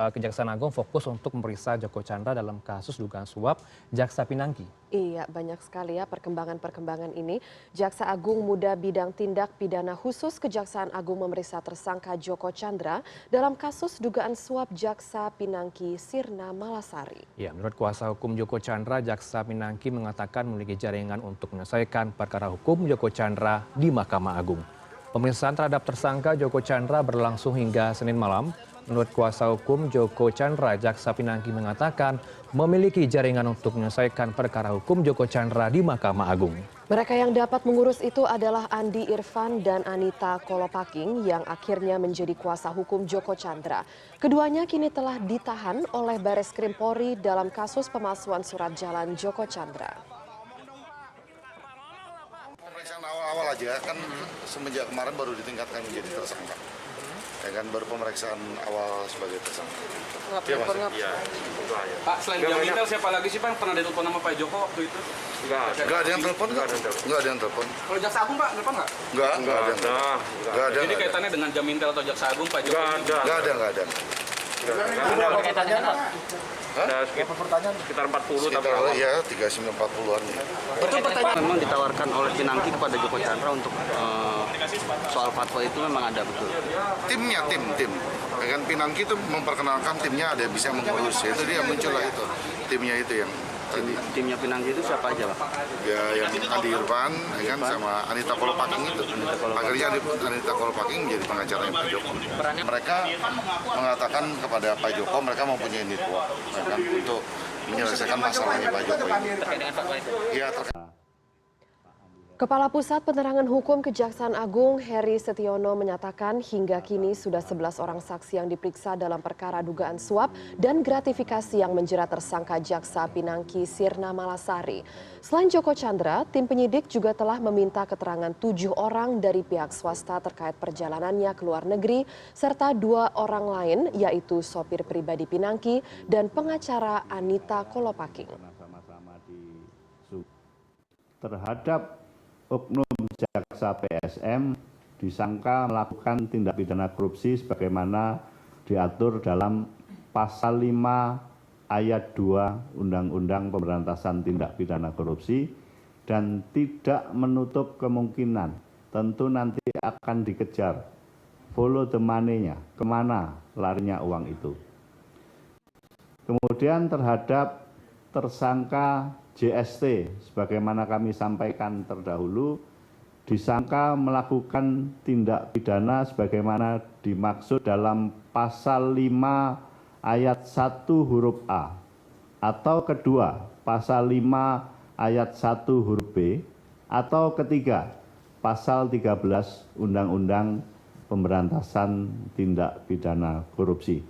Kejaksaan Agung fokus untuk memeriksa Joko Chandra dalam kasus dugaan suap Jaksa Pinangki. Iya, banyak sekali ya perkembangan-perkembangan ini. Jaksa Agung Muda Bidang Tindak Pidana Khusus Kejaksaan Agung memeriksa tersangka Joko Chandra dalam kasus dugaan suap Jaksa Pinangki Sirna Malasari. Ya, menurut kuasa hukum Joko Chandra, Jaksa Pinangki mengatakan memiliki jaringan untuk menyelesaikan perkara hukum Joko Chandra di Mahkamah Agung. Pemeriksaan terhadap tersangka Joko Chandra berlangsung hingga Senin malam. Menurut kuasa hukum Joko Chandra, Jaksa Pinangki mengatakan memiliki jaringan untuk menyelesaikan perkara hukum Joko Chandra di Mahkamah Agung. Mereka yang dapat mengurus itu adalah Andi Irfan dan Anita Kolopaking yang akhirnya menjadi kuasa hukum Joko Chandra. Keduanya kini telah ditahan oleh Bareskrim Polri dalam kasus pemalsuan surat jalan Joko Chandra. Pemeriksaan awal-awal aja kan semenjak kemarin baru ditingkatkan menjadi tersangka. Ya kan baru pemeriksaan awal sebagai tersangka. Iya. Pak, selain Jamintel siapa lagi sih Pak pernah ditelepon sama Pak Joko waktu itu? Enggak ada yang telepon, enggak ada yang telepon. Kalau Jaksa Agung Pak, telepon nggak? Enggak ada. Jadi kaitannya dengan Jamintel atau Jaksa Agung Pak Joko? Enggak ada. Kaitannya kan Pak? Ada sekitar 40 tapi ya 39-40-an. Itu pertanyaan memang ditawarkan oleh Pinangki kepada Joko Chandra untuk soal fatwa itu memang ada betul. Timnya tim. Ya kan Pinangki itu memperkenalkan timnya ada bisa mengurus. Itu dia muncul lah itu. Timnya itu yang tadi. Timnya Pinangki itu siapa aja, Pak? Ya yang Andi Irfan, ya kan sama Anita Kolopaking itu. Akhirnya Anita Kolopaking menjadi pengacaranya Pak Joko. Mereka mengatakan kepada Pak Joko mereka mempunyai network, ya kan, untuk menyelesaikan masalahnya Pak Joko ini. Ya, Kepala Pusat Penerangan Hukum Kejaksaan Agung Heri Setiono menyatakan hingga kini sudah 11 orang saksi yang diperiksa dalam perkara dugaan suap dan gratifikasi yang menjerat tersangka Jaksa Pinangki Sirna Malasari. Selain Joko Chandra, tim penyidik juga telah meminta keterangan 7 orang dari pihak swasta terkait perjalanannya ke luar negeri serta 2 orang lain yaitu sopir pribadi Pinangki dan pengacara Anita Kolopaking. Terhadap oknum jaksa PSM disangka melakukan tindak pidana korupsi sebagaimana diatur dalam pasal 5 ayat 2 Undang-Undang Pemberantasan Tindak Pidana Korupsi dan tidak menutup kemungkinan tentu nanti akan dikejar follow the money-nya, kemana larinya uang itu. Kemudian terhadap tersangka JST, sebagaimana kami sampaikan terdahulu, disangka melakukan tindak pidana sebagaimana dimaksud dalam pasal 5 ayat 1 huruf A, atau kedua pasal 5 ayat 1 huruf B, atau ketiga pasal 13 Undang-Undang Pemberantasan Tindak Pidana Korupsi.